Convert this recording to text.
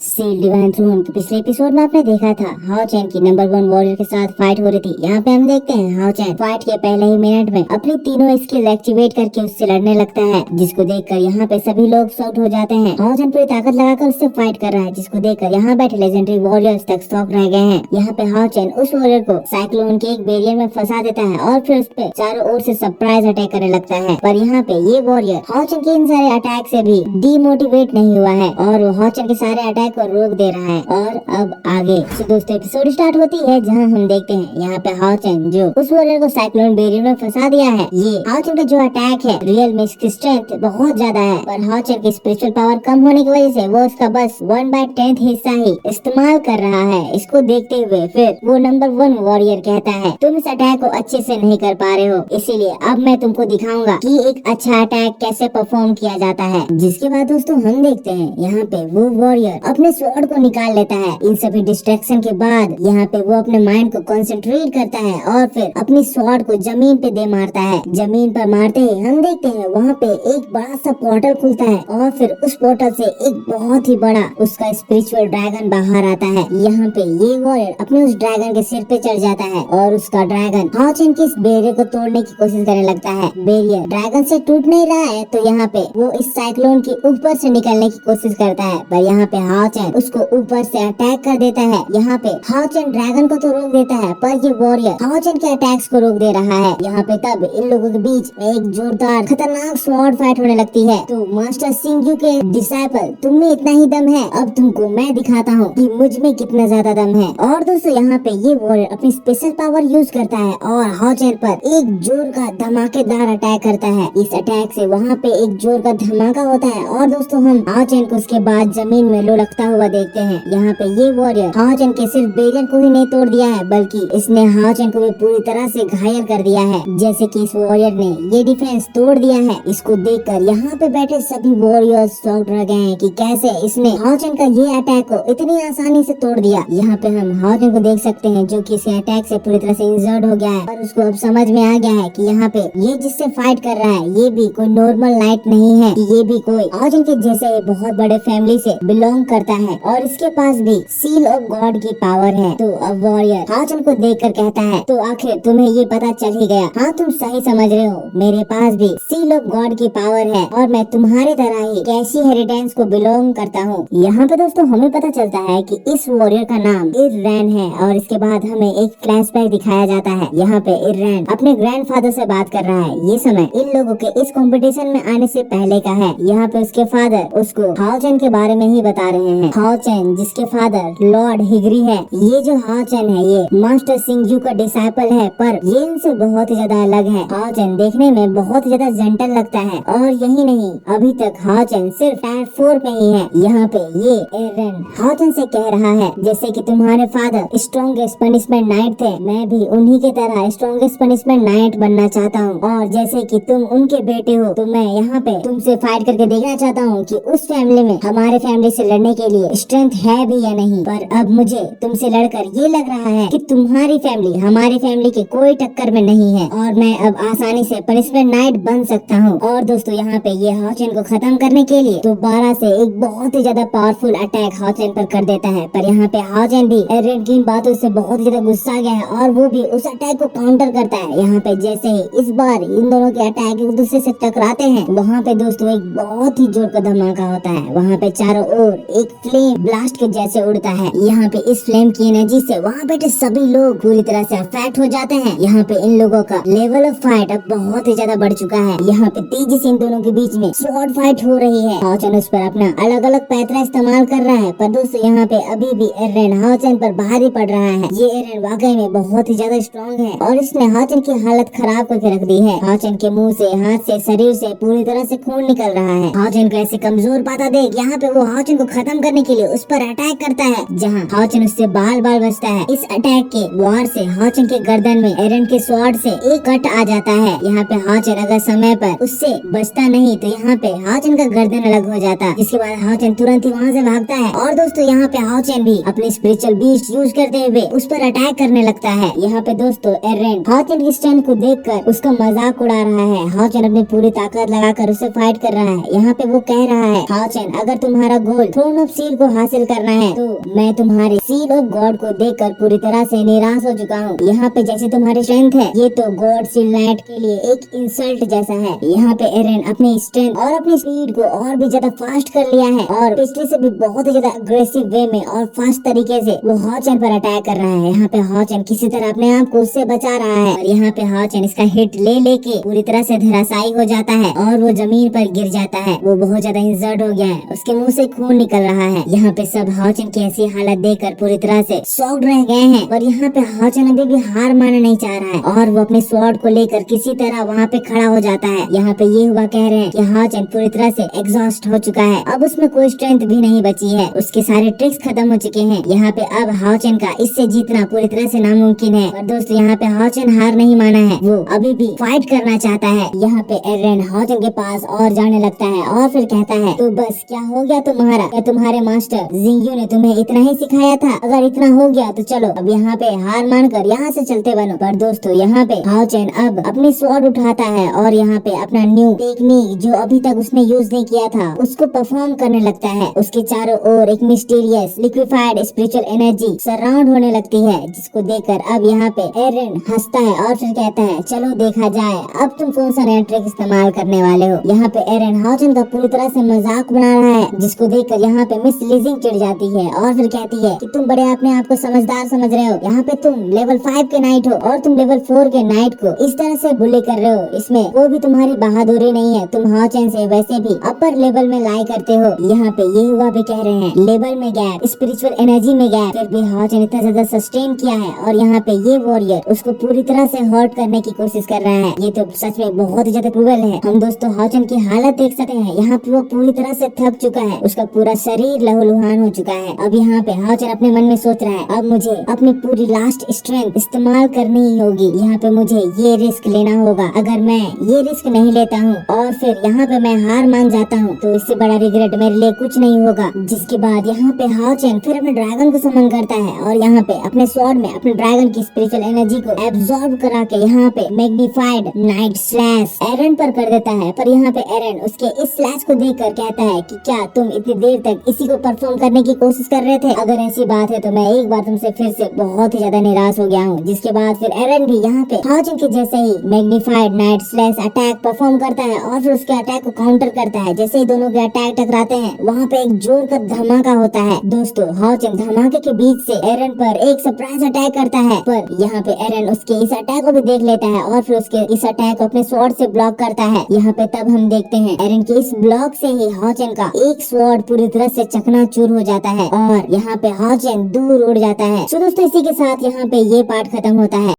Seal divine throne के पिछले episode में आपने देखा था हाओ चैन की नंबर 1 वॉरियर के साथ फाइट हो रही थी। यहाँ पे हम देखते हैं हाओ चैन फाइट के पहले ही मिनट में अपनी तीनों स्किल एक्टिवेट करके उससे लड़ने लगता है, जिसको देखकर यहाँ पे सभी लोग शॉक्ड हो जाते हैं। हाओ चैन पूरी ताकत लगाकर उससे फाइट कर रहा है, जिसको देखकर यहाँ बैठे लेजेंडरी वॉरियर्स तक शॉक रह गए हैं। यहाँ पे हाओ चैन उस वॉरियर को साइक्लोन के एक बैरियर में फंसा देता है और फिर उस पे चारों ओर से सरप्राइज अटैक करने लगता है। पर यहाँ पे ये वॉरियर हाओ चैन के इन सारे अटैक से भी डीमोटिवेट नहीं हुआ है और वो हाओ चैन के सारे अटैक को रोक दे रहा है। और अब आगे दोस्तों एपिसोड स्टार्ट होती है, जहां हम देखते हैं यहाँ पे हाओ चैन जो उस वॉरियर को साइक्लोन बैरियर में फंसा दिया है। ये हाओ चैन का जो अटैक है रियल में इसकी स्ट्रेंथ बहुत ज्यादा है, पर हाओ चैन की स्पिरिचुअल पावर कम होने की वजह से वो इसका बस 1/10 हिस्सा ही इस्तेमाल कर रहा है। इसको देखते हुए फिर वो नंबर 1 वॉरियर कहता है, तुम इस अटैक को अच्छे से नहीं कर पा रहे हो, इसीलिए अब मैं तुमको दिखाऊंगा कि एक अच्छा अटैक कैसे परफॉर्म किया जाता है। जिसके बाद दोस्तों हम देखते हैं यहाँ पे वो वॉरियर अपने स्वॉर्ड को निकाल लेता है। इन सभी डिस्ट्रैक्शन के बाद यहाँ पे वो अपने माइंड को कंसंट्रेट करता है और फिर अपनी स्वॉर्ड को जमीन पे दे मारता है। जमीन पर मारते ही हम देखते हैं वहाँ पे एक बड़ा सा पोर्टल खुलता है और फिर उस पोर्टल से एक बहुत ही बड़ा उसका स्पिरिचुअल ड्रैगन बाहर आता है। यहाँ पे ये वॉरियर अपने उस ड्रैगन के सिर पे चढ़ जाता है और उसका ड्रैगन हाओ चैन की इस बैरियर को तोड़ने की कोशिश करने लगता है। बैरियर ड्रैगन से टूट नहीं रहा है, तो यहाँ पे वो इस साइक्लोन के ऊपर से निकलने की कोशिश करता है, पर यहाँ पे हाओ चैन उसको ऊपर से अटैक कर देता है। यहाँ पे हाओ चैन ड्रैगन को तो रोक देता है, पर ये वॉरियर हाओ चैन के अटैक्स को रोक दे रहा है। यहाँ पे तब इन लोगों के बीच एक जोरदार खतरनाक स्वॉर्ड फाइट होने लगती है। तो मास्टर सिंह के डिसाइपल, तुम में इतना ही दम है, अब तुमको मैं दिखाता हूँ कि मुझ में कितना ज्यादा दम है। और दोस्तों यहाँ पे ये वॉरियर अपनी स्पेशल पावर यूज करता है और हाओ चैन पर एक जोर का धमाकेदार अटैक करता है। इस अटैक से वहाँ पे एक जोर का धमाका होता है और दोस्तों हम हाओ चैन को उसके बाद जमीन में लुढ़कता हुआ देखते हैं। यहाँ पे ये वॉरियर हाओ चैन के सिर्फ बैरियर को ही नहीं तोड़ दिया है, बल्कि इसने हाओ चैन को भी पूरी तरह से घायल कर दिया है। जैसे कि इस वॉरियर ने ये डिफेंस तोड़ दिया है। इसको देखकर यहाँ पे बैठे सभी वॉरियर्स शॉक्ड रह गए हैं कि कैसे इसने हाओ चैन का ये अटैक को इतनी आसानी से तोड़ दिया। यहाँ पे हम हाओ चैन को देख सकते हैं जो कि इस अटैक से पूरी तरह से इंजर्ड हो गया है और उसको अब समझ में आ गया है कि यहाँ पे ये जिससे फाइट कर रहा है ये भी कोई नॉर्मल नाइट नहीं है, कि ये भी कोई हाओ चैन के जैसे बहुत बड़े फैमिली से बिलोंग करता है और इसके पास भी सील ऑफ गॉड की पावर है। तो अब वॉरियर हाओ चैन को देखकर कहता है, तो आखिर तुम्हें ये पता चल ही गया। हाँ तुम सही समझ रहे हो, मेरे पास भी सील ऑफ गॉड की पावर है और मैं तुम्हारे तरह ही कैसी हेरिटेंस को बिलोंग करता हूँ। यहाँ पे दोस्तों हमें पता चलता है कि इस वॉरियर का नाम इर्रैन है और इसके बाद हमें एक फ्लैशबैक दिखाया जाता है। यहाँ पे इर्रैन अपने ग्रैंडफादर से बात कर रहा है। ये समय इन लोगों के इस कंपटीशन में आने से पहले का है। यहाँ पे उसके फादर उसको हाओ चैन के बारे में ही बता रहे हैं। हाओ चैन जिसके फादर लॉर्ड हिगरी है, ये जो हाओ चैन है ये मास्टर सिंह का डिसाइपल है, पर ये इनसे बहुत ही ज्यादा अलग है। हाओ चैन देखने में बहुत ही ज्यादा जेंटल लगता है और यही नहीं, अभी तक हाओ चैन सिर्फ टायर 4 पे ही है। यहाँ पे ये इर्रैन हाओ चैन से कह रहा है, जैसे कि तुम्हारे फादर स्ट्रॉन्गेस्ट पनिशमेंट नाइट थे, मैं भी उन्हीं की तरह स्ट्रॉन्गेस्ट पनिशमेंट नाइट बनना चाहता हूँ और जैसे कि तुम उनके बेटे हो, तो मैं यहाँ पे तुमसे फाइट करके देखना चाहता हूँ कि उस फैमिली में हमारे फैमिली से लड़ने के लिए स्ट्रेंथ है भी या नहीं। पर अब मुझे तुमसे लड़कर ये लग रहा है कि तुम्हारी फैमिली हमारी फैमिली के कोई टक्कर में नहीं है और मैं अब आसानी से पनिशमेंट नाइट बन सकता हूँ। और दोस्तों यहाँ पे ये हाओ चैन को खत्म करने के लिए दोबारा से एक बहुत ही ज्यादा पावरफुल अटैक हाओ चैन पर कर देता है, पर यहाँ पे हाओ चैन भी इर्रैन की बातों से बहुत ज्यादा गुस्सा गया है और वो भी उस अटैक को काउंटर करता है। यहाँ पे जैसे ही इस बार इन दोनों के अटैक एक दूसरे से टकराते हैं, वहाँ पे दोस्तों एक बहुत ही जोर का धमाका होता है। वहाँ पे चारों ओर एक फ्लेम ब्लास्ट के जैसे उड़ता है। यहाँ पे इस फ्लेम की एनर्जी से वहाँ बैठे सभी लोग पूरी तरह से अफेक्ट हो जाते हैं। यहाँ पे इन लोगों का लेवल ऑफ फाइट अब बहुत ही ज्यादा बढ़ चुका है। यहाँ पे तेजी से इन दोनों के बीच में स्वॉर्ड फाइट हो रही है। हाओ चैन उस पर अपना अलग अलग पैतरा इस्तेमाल कर रहा है, पर दोस्तों यहाँ पे अभी भी इर्रैन हाओ चैन पर भारी पड़ रहा है। ये इर्रैन वाकई में बहुत ही ज्यादा स्ट्रॉन्ग है और इसने हाओ चैन की हालत खराब करके रख दी है। हाओ चैन के मुंह से, हाथ से, शरीर से पूरी तरह से खून निकल रहा है। हाओ चैन को ऐसे कमजोर पाता देख यहाँ पे वो हाओ चैन को खत्म करने के लिए उस पर अटैक करता है, जहाँ हाओ चैन उससे बाल बाल बचता है। इस अटैक के वार से हाओ चैन के गर्दन में इर्रैन के स्वॉर्ड से एक कट आ जाता है। यहाँ पे हाओ चैन अगर समय पर उससे बचता नहीं तो यहाँ पे हाओ चैन का गर्दन अलग हो जाता, जिसके बाद हाओ चैन तुरंत ही वहाँ से भागता है। और दोस्तों यहाँ पे हाओ चैन भी अपने स्पिरिचुअल बीस्ट यूज करते हुए उस पर अटैक करने लगता है। यहाँ पे दोस्तों इर्रैन हाओ चैन की स्ट्रेंथ को देखकर उसका मजाक उड़ा रहा है। हाओ चैन अपनी पूरी ताकत लगाकर उससे फाइट कर रहा है। यहाँ पे वो कह रहा है, हाओ चैन अगर तुम्हारा गोल थ्रोन ऑफ अब सील को हासिल करना है तो मैं तुम्हारे सील ऑफ गॉड को देखकर पूरी तरह से निराश हो चुका हूँ। यहाँ पे जैसे तुम्हारी स्ट्रेंथ है ये तो गॉड सील नाइट के लिए एक इंसल्ट जैसा है। यहाँ पे एरन अपनी स्ट्रेंथ और अपनी स्पीड को और भी ज्यादा फास्ट कर लिया है और पिछले से भी बहुत ही ज्यादा अग्रेसिव वे में और फास्ट तरीके से वो हॉचन पर अटैक कर रहा है। यहाँ पे हॉचन किसी तरह अपने आप को उससे बचा रहा है और यहाँ पे हॉचन इसका हिट ले लेके पूरी तरह से धराशायी हो जाता है और वो जमीन पर गिर जाता है। वो बहुत ज्यादा इंजर्ड हो गया है, उसके मुंह से खून निकल रहा है। यहाँ पे सब हॉचन की ऐसी हालत देखकर पूरी तरह से शॉक्ड रह गए हैं और यहाँ पे हॉचन अभी भी हार मानना नहीं चाह रहा है और वो अपने स्वॉर्ड को लेकर किसी तरह वहाँ पे खड़ा हो जाता है। यहाँ पे ये हुआ कह रहे हैं कि हॉचन पूरी तरह से एग्जॉस्ट हो चुका है, अब उसमें कोई स्ट्रेंथ भी नहीं बची है, उसके सारे ट्रिक्स खत्म हो चुके हैं। यहाँ पे अब हॉचन का इससे जीतना पूरी तरह से नामुमकिन है। और दोस्तों यहाँ पे हॉचन हार नहीं माना है, वो अभी भी फाइट करना चाहता है। यहाँ पे एरन हॉचन के पास और जाने लगता है और फिर कहता है तो बस क्या हो गया तुम्हारा, क्या तुम्हारे मास्टर जिंगयू ने तुम्हें इतना ही सिखाया था? अगर इतना हो गया तो चलो अब यहाँ पे हार मानकर यहाँ से चलते बनो। पर दोस्तों यहाँ पे हॉचन अब अपनी स्वॉर्ड उठाता है और यहाँ पे अपना न्यू टेक्निक जो अभी तक उसने यूज नहीं किया था उसको परफॉर्म करने लगता है। उसके चारों ओर एक mysterious liquefied spiritual energy surround होने लगती है, जिसको देखकर अब यहाँ पे एरन हंसता है और फिर कहता है चलो देखा जाए अब तुम कौन सा नया ट्रिक इस्तेमाल करने वाले हो। यहाँ पे एरन हॉचन का पूरी तरह से मजाक बना रहा है, जिसको देखकर यहाँ पे मिस लिजिंग चिढ़ जाती है और फिर कहती है कि तुम बड़े अपने आप को समझदार समझ रहे हो, यहाँ पे तुम लेवल 5 के नाइट हो और तुम लेवल 4 के नाइट को इस तरह से बुली कर रहे हो, इसमें कोई भी तुम्हारी बहादुरी नहीं है, तुम हॉचन से वैसे भी अपर लेवल में लाई करते हो। यहाँ पे ये हुआ भी कह रहे हैं लेवल में गैप, स्पिरिचुअल एनर्जी में गैप, फिर भी हॉचन इतना ज्यादा सस्टेन किया है और यहाँ पे ये वॉरियर उसको पूरी तरह से हर्ट करने की कोशिश कर रहा है। ये तो सच में बहुत ही ज्यादा क्रूअल है। हम दोस्तों हॉचन की हालत देख सकते हैं, यहाँ पे वो पूरी तरह से थक चुका है, उसका पूरा शरीर लहूलुहान हो चुका है। अब यहाँ पे हॉचन अपने मन में सोच रहा है अब मुझे अपनी पूरी लास्ट स्ट्रेंथ इस्तेमाल करनी ही होगी, यहाँ पे मुझे ये रिस्क लेना होगा। अगर मैं ये रिस्क नहीं लेता हूँ और फिर यहाँ पे मैं हार मान जाता हूँ तो इससे बड़ा रिग्रेट मेरे लिए कुछ नहीं होगा। जिसके बाद यहाँ पे हॉचन फिर अपने ड्रैगन को समन करता है और यहाँ पे अपने स्वॉर्ड में अपने ड्रैगन की स्पिरिचुअल एनर्जी को एब्जॉर्ब करा के यहाँ पे मैग्निफाइड नाइट स्लैश एरन पर कर देता है। पर यहाँ पे एरन उसके इस स्लैश को देखकर कहता है कि क्या तुम इतनी देर तक इसी को परफॉर्म करने की कोशिश कर रहे थे? अगर ऐसी बात है तो मैं एक बार तुमसे फिर से बहुत ही ज्यादा निराश हो गया हूँ। जिसके बाद फिर एरन भी यहाँ पे हॉचन के जैसे ही magnified knight slash attack perform करता है और फिर उसके अटैक को काउंटर करता है। जैसे ही दोनों के अटैक टकराते हैं वहाँ पे एक जोर का धमाका होता है। दोस्तों हॉचन धमाके के बीच से एरन पर एक सरप्राइज अटैक करता है, पर यहाँ पे एरन उसके इस अटैक को भी देख लेता है और फिर उसके इस अटैक को अपने स्वॉर्ड से ब्लॉक करता है। यहाँ पे तब हम देखते हैं एरन के इस ब्लॉक से ही हॉचन का एक स्वॉर्ड पूरी तरह से चकनाचूर हो जाता है और यहाँ पे हॉचन दूर उड़ जाता है। तो दोस्तों इसी के साथ यहाँ पे ये पार्ट खत्म होता है।